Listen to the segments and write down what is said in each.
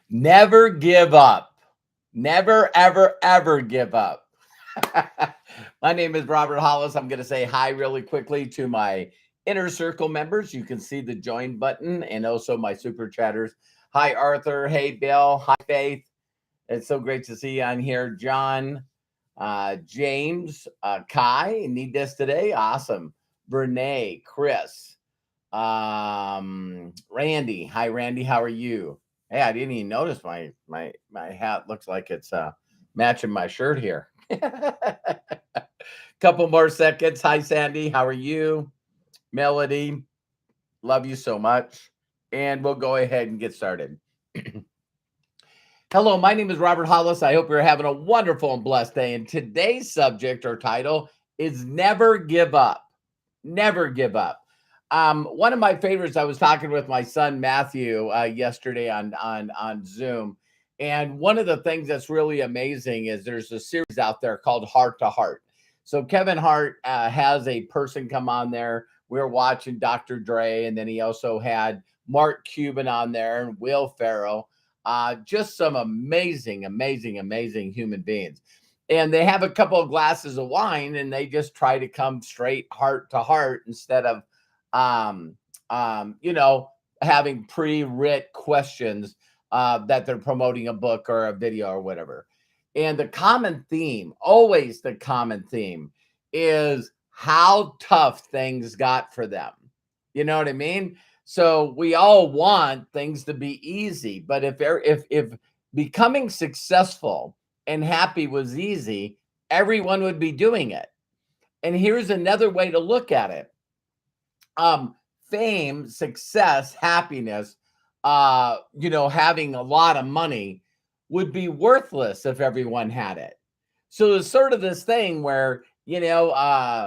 Never give up. Never, ever, ever give up. My name is Robert Hollis. I'm going to say hi really quickly to my inner circle members. You can see the join button and also my super chatters. Hi, Arthur. Hey, Bill. Hi, Faith. It's so great to see you on here. John, James, Kai, need this today? Awesome. Renee, Chris, Randy. Hi, Randy. How are you? Hey, I didn't even notice my hat looks like it's matching my shirt here. Couple more seconds. Hi, Sandy. How are you? Melody, love you so much. And we'll go ahead and get started. Hello, my name is Robert Hollis. I hope you're having a wonderful and blessed day. And today's subject or title is Never Give Up. Never give up. One of my favorites, I was talking with my son Matthew yesterday on Zoom. And one of the things that's really amazing is there's a series out there called Heart to Heart. So Kevin Hart has a person come on there. We were watching Dr. Dre, and then he also had Mark Cuban on there and Will Ferrell. Just some amazing, amazing, amazing human beings. And they have a couple of glasses of wine and they just try to come straight heart to heart instead of, um, you know, having pre-writ questions that they're promoting a book or a video or whatever. And the common theme, always the common theme, is how tough things got for them. You know what I mean? So we all want things to be easy, but if becoming successful and happy was easy, everyone would be doing it. And here's another way to look at it. Fame, success, happiness, having a lot of money would be worthless if everyone had it. So it's sort of this thing where, if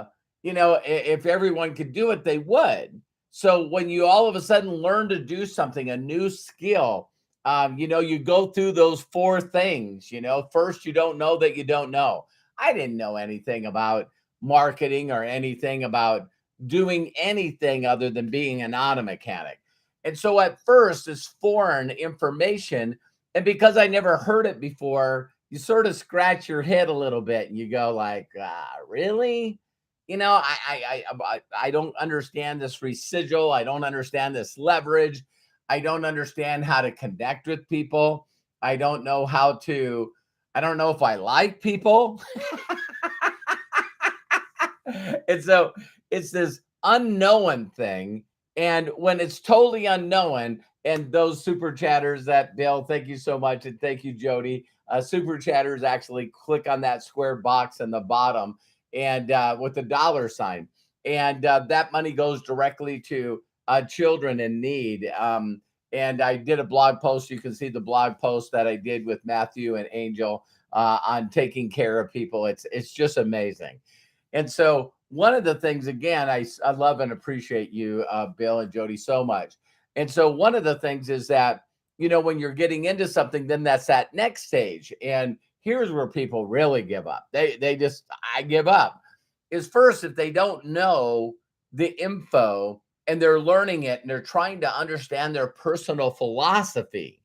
everyone could do it, they would. So when you all of a sudden learn to do something, a new skill, you go through those four things. First, you don't know that you don't know. I didn't know anything about marketing or anything about doing anything other than being an auto mechanic. And so at first, it's foreign information. And because I never heard it before, you sort of scratch your head a little bit and you go like, really? I don't understand this residual. I don't understand this leverage. I don't understand how to connect with people. I don't know I don't know if I like people. And so it's this unknown thing. And when it's totally unknown, and those super chatters that Bill, thank you so much. And thank you, Jody. Super chatters actually click on that square box in the bottom and with the dollar sign. And that money goes directly to children in need. And I did a blog post. You can see the blog post that I did with Matthew and Angel on taking care of people. It's just amazing. And so one of the things, again, I love and appreciate you, Bill and Jody, so much. And so one of the things is that, when you're getting into something, then that's that next stage. And here's where people really give up. I give up. Is first, if they don't know the info and they're learning it and they're trying to understand their personal philosophy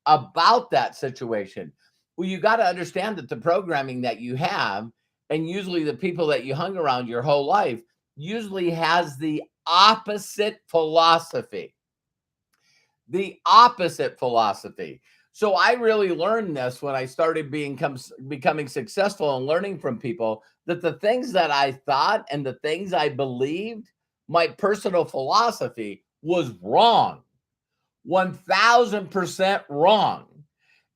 about that situation. Well, you got to understand that the programming that you have, and usually the people that you hung around your whole life, usually has the opposite philosophy. The opposite philosophy. So I really learned this when I started becoming successful and learning from people that the things that I thought and the things I believed, my personal philosophy was wrong. 1000% wrong.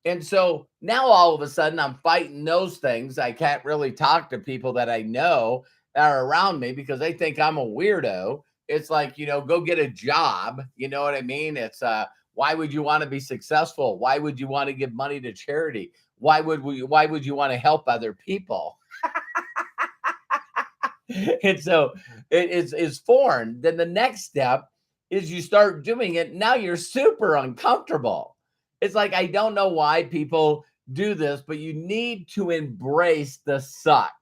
And so now all of a sudden I'm fighting those things. I can't really talk to people that I know are around me because they think I'm a weirdo. It's like, go get a job. You know what I mean? It's why would you want to be successful? Why would you want to give money to charity? Why would you want to help other people? And so it's foreign. Then the next step is you start doing it. Now you're super uncomfortable. It's like, I don't know why people do this, but you need to embrace the suck.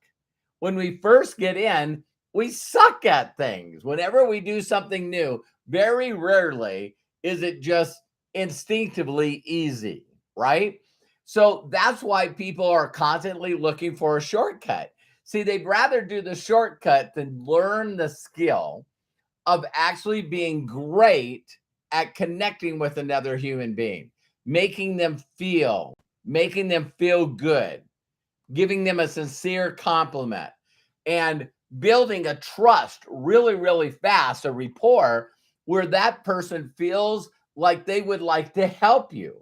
When we first get in, we suck at things. Whenever we do something new, very rarely is it just instinctively easy. right? So that's why people are constantly looking for a shortcut. See, they'd rather do the shortcut than learn the skill of actually being great at connecting with another human being, making them making them feel good, giving them a sincere compliment, and building a trust really, really fast, a rapport where that person feels like they would like to help you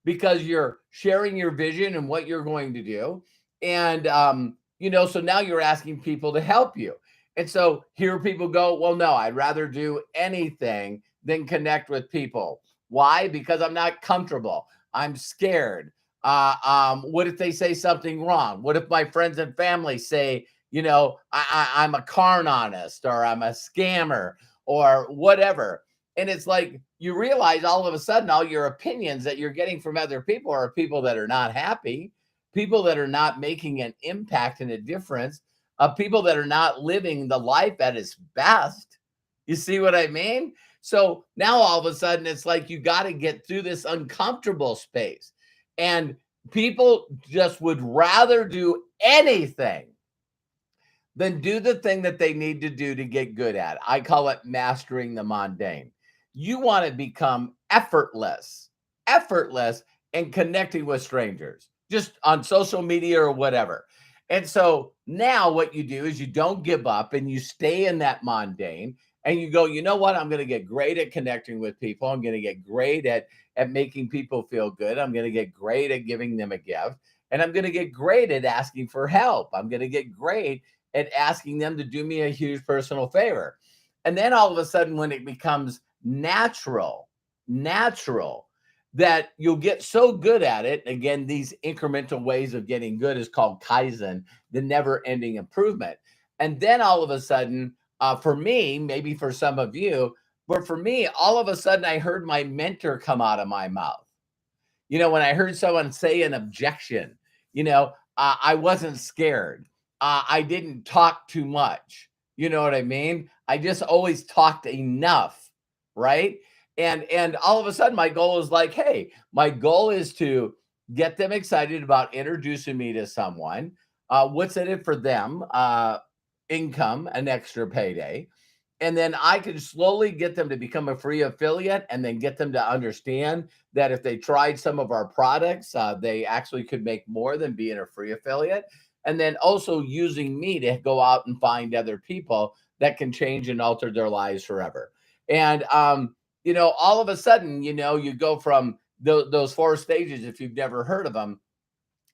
because you're sharing your vision and what you're going to do. And, so now you're asking people to help you. And so here people go, well, no, I'd rather do anything than connect with people. Why? Because I'm not comfortable. I'm scared. What if they say something wrong? What if my friends and family say, I'm a con artist or I'm a scammer or whatever? And it's like you realize all of a sudden all your opinions that you're getting from other people are people that are not happy, people that are not making an impact and a difference, people that are not living the life at its best. You see what I mean? So now all of a sudden it's like you got to get through this uncomfortable space. And people just would rather do anything than do the thing that they need to do to get good at it. I call it mastering the mundane. You want to become effortless and connecting with strangers, just on social media or whatever. And so now what you do is you don't give up and you stay in that mundane and you go, you know what? I'm going to get great at connecting with people. I'm going to get great at making people feel good. I'm going to get great at giving them a gift. And I'm going to get great at asking for help. I'm going to get great at asking them to do me a huge personal favor. And then all of a sudden, when it becomes natural that you'll get so good at it. Again, these incremental ways of getting good is called Kaizen, the never ending improvement. And then all of a sudden, for me, maybe for some of you, but for me, all of a sudden, I heard my mentor come out of my mouth. When I heard someone say an objection, I wasn't scared. I didn't talk too much. You know what I mean? I just always talked enough, right? And all of a sudden, my goal is like, hey, my goal is to get them excited about introducing me to someone. What's in it for them? Income, an extra payday. And then I can slowly get them to become a free affiliate and then get them to understand that if they tried some of our products, they actually could make more than being a free affiliate. And then also using me to go out and find other people that can change and alter their lives forever. And, all of a sudden, you go from those four stages, if you've never heard of them,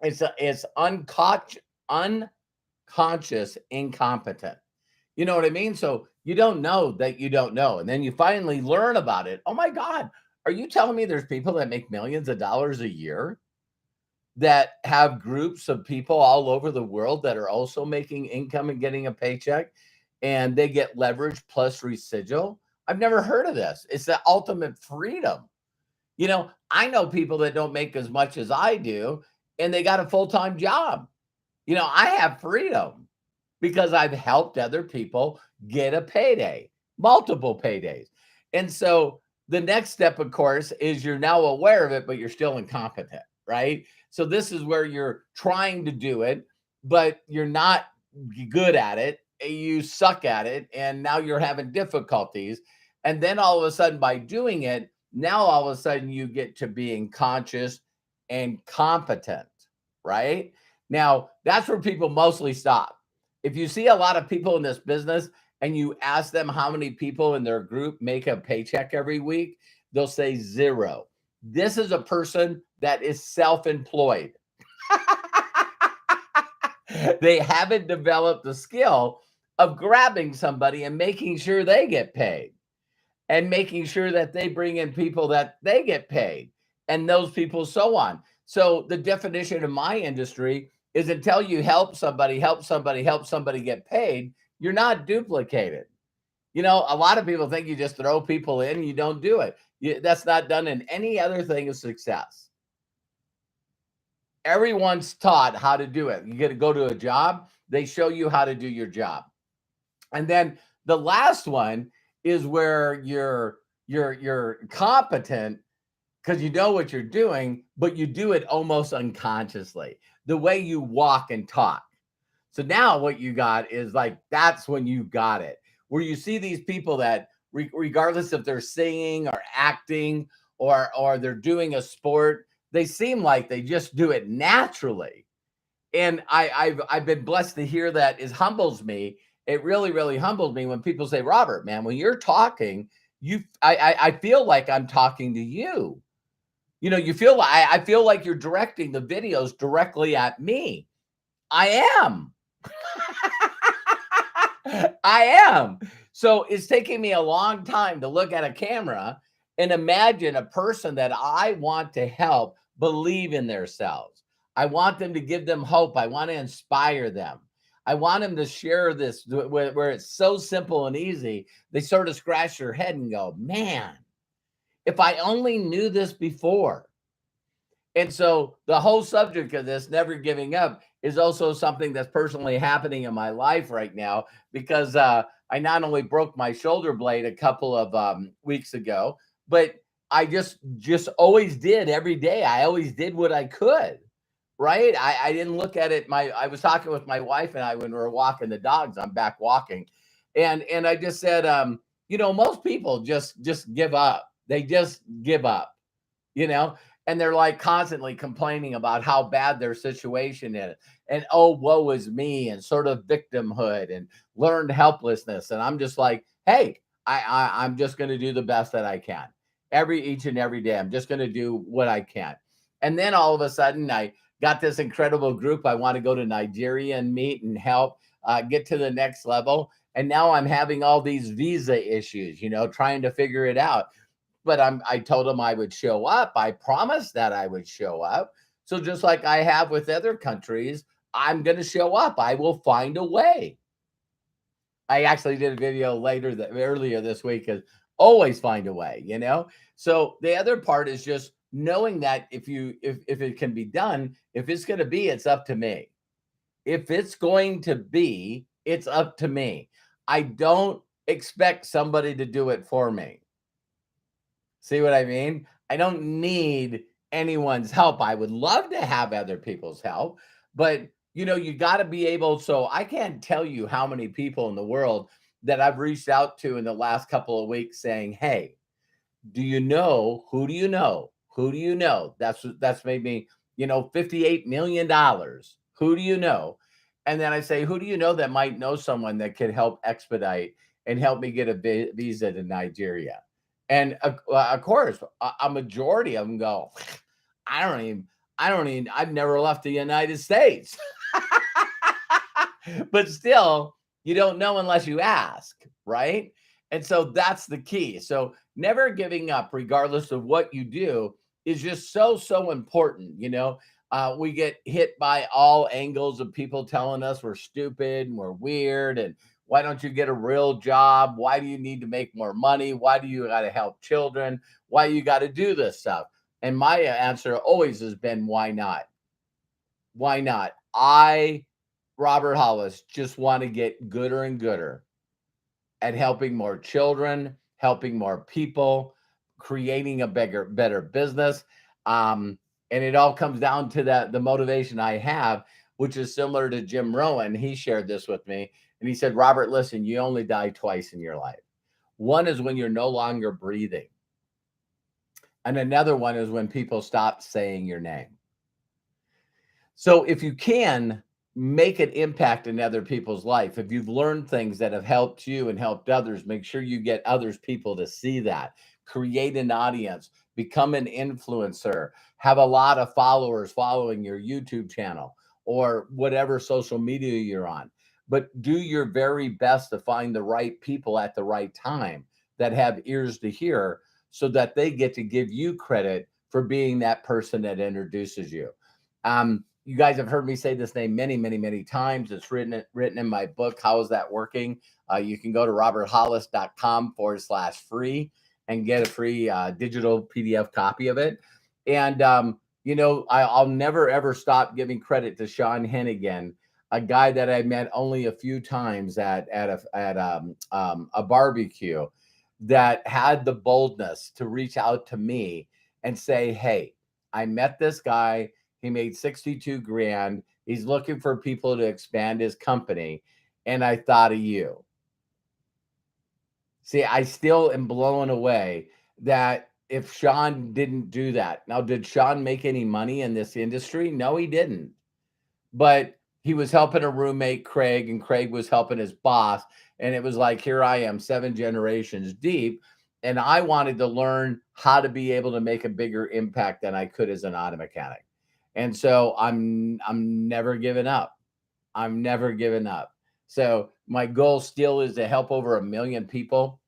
it's unconscious incompetent. You know what I mean? So you don't know that you don't know. And then you finally learn about it. Oh my God. Are you telling me there's people that make millions of dollars a year that have groups of people all over the world that are also making income and getting a paycheck and they get leverage plus residual? I've never heard of this. It's the ultimate freedom. I know people that don't make as much as I do and they got a full-time job. I have freedom because I've helped other people get a payday, multiple paydays. And so the next step, of course, is you're now aware of it, but you're still incompetent, right? So this is where you're trying to do it, but you're not good at it. You suck at it. And now you're having difficulties. And then all of a sudden, by doing it, now all of a sudden you get to being conscious and competent, right? Now, that's where people mostly stop. If you see a lot of people in this business and you ask them how many people in their group make a paycheck every week, they'll say 0. This is a person that is self-employed. They haven't developed the skill of grabbing somebody and making sure they get paid and making sure that they bring in people that they get paid and those people so on. So the definition of my industry is until you help somebody get paid, you're not duplicated. A lot of people think you just throw people in and you don't do it. That's not done in any other thing of success. Everyone's taught how to do it. You get to go to a job, they show you how to do your job. And then the last one is where you're competent because you know what you're doing, but you do it almost unconsciously, the way you walk and talk. So now what you got is like, that's when you got it, where you see these people that regardless if they're singing or acting or they're doing a sport, they seem like they just do it naturally. And I've been blessed to hear that. It humbles me. It really, really humbles me when people say, Robert, man, when you're talking, I feel like I'm talking to you. You know, you feel I feel like you're directing the videos directly at me. I am. I am. So it's taking me a long time to look at a camera and imagine a person that I want to help believe in themselves. I want them to give them hope. I want to inspire them. I want them to share this where it's so simple and easy. They sort of scratch their head and go, man, if I only knew this before. And so the whole subject of this, never giving up, is also something that's personally happening in my life right now because I not only broke my shoulder blade a couple of weeks ago, but I just always did every day. I always did what I could. Right. I didn't look at it. I was talking with my wife and I when we were walking the dogs. I'm back walking. And I just said, most people just give up. They just give up you know, and they're like constantly complaining about how bad their situation is and oh, woe is me, and sort of victimhood and learned helplessness. And I'm just like, hey, I'm just going to do the best that I can each and every day. I'm just going to do what I can. And then all of a sudden, I got this incredible group. I want to go to Nigeria and meet and help get to the next level. And now I'm having all these visa issues, trying to figure it out, but I told him I would show up. I promised that I would show up. So just like I have with other countries, I'm going to show up. I will find a way. I actually did a video earlier this week is always find a way. So the other part is just knowing that if it can be done, if it's going to be, it's up to me. If it's going to be, it's up to me. I don't expect somebody to do it for me. See what I mean? I don't need anyone's help. I would love to have other people's help, but you got to be able. So I can't tell you how many people in the world that I've reached out to in the last couple of weeks saying, "Hey, do you know who do you know? Who do you know?" That's made me, $58 million. Who do you know? And then I say, who do you know that might know someone that could help expedite and help me get a visa to Nigeria? And of course, a majority of them go, I don't even, I've never left the United States. But still, you don't know unless you ask, right? And so that's the key. So never giving up, regardless of what you do, is just so important. We get hit by all angles of people telling us we're stupid and we're weird and why don't you get a real job? Why do you need to make more money? Why do you got to help children? Why you got to do this stuff? And my answer always has been, why not? Why not? Robert Hollis, just want to get gooder and gooder at helping more children, helping more people, creating a better business. And it all comes down to the motivation I have, which is similar to Jim Rohn. He shared this with me. And he said, Robert, listen, you only die twice in your life. One is when you're no longer breathing. And another one is when people stop saying your name. So if you can make an impact in other people's life, if you've learned things that have helped you and helped others, make sure you get others people to see that. Create an audience, become an influencer, have a lot of followers following your YouTube channel or whatever social media you're on. But do your very best to find the right people at the right time that have ears to hear so that they get to give you credit for being that person that introduces you. You guys have heard me say this name many, many, many times. It's written in my book, How Is That Working? You can go to roberthollis.com/free and get a free digital PDF copy of it. And, I'll never, ever stop giving credit to Sean Hennigan, a guy that I met only a few times at a barbecue that had the boldness to reach out to me and say, hey, I met this guy. He made 62 grand. He's looking for people to expand his company. And I thought of you. See, I still am blown away that if Sean didn't do that. Now, did Sean make any money in this industry? No, he didn't. But he was helping a roommate, Craig, and Craig was helping his boss. And it was like, here I am, 7 generations deep. And I wanted to learn how to be able to make a bigger impact than I could as an auto mechanic. And so I'm never giving up. I'm never giving up. So my goal still is to help over 1 million people.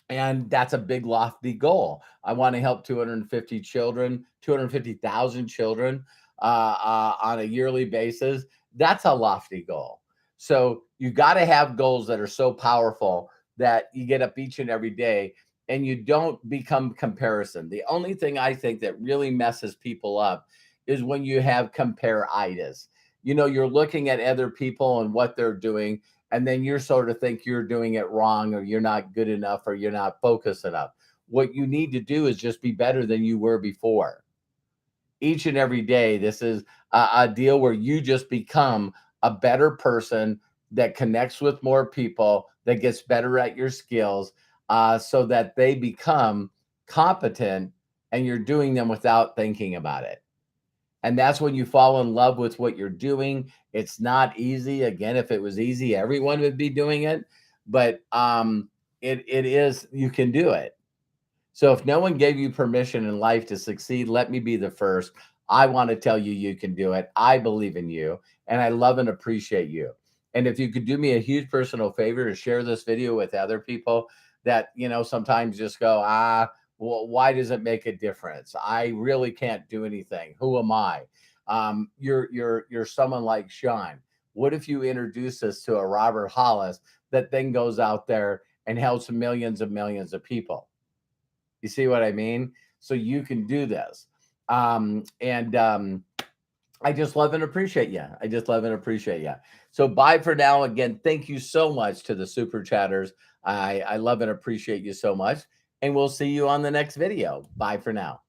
And that's a big, lofty goal. I want to help 250 children, 250,000 children on a yearly basis. That's a lofty goal. So you got to have goals that are so powerful that you get up each and every day and you don't become comparison. The only thing I think that really messes people up is when you have compare-itis. You're looking at other people and what they're doing, and then you sort of think you're doing it wrong, or you're not good enough, or you're not focused enough. What you need to do is just be better than you were before. Each and every day, this is a deal where you just become a better person that connects with more people, that gets better at your skills, so that they become competent and you're doing them without thinking about it. And that's when you fall in love with what you're doing. It's not easy. Again, if it was easy, everyone would be doing it. But it is, you can do it. So if no one gave you permission in life to succeed, let me be the first. I want to tell you, you can do it. I believe in you, and I love and appreciate you. And if you could do me a huge personal favor to share this video with other people that, sometimes just go, well, why does it make a difference? I really can't do anything. Who am I? You're someone like Sean. What if you introduce us to a Robert Hollis that then goes out there and helps millions and millions of people? You see what I mean? So you can do this. And I just love and appreciate you. I just love and appreciate you. So bye for now. Again, thank you so much to the super chatters. I love and appreciate you so much. And we'll see you on the next video. Bye for now.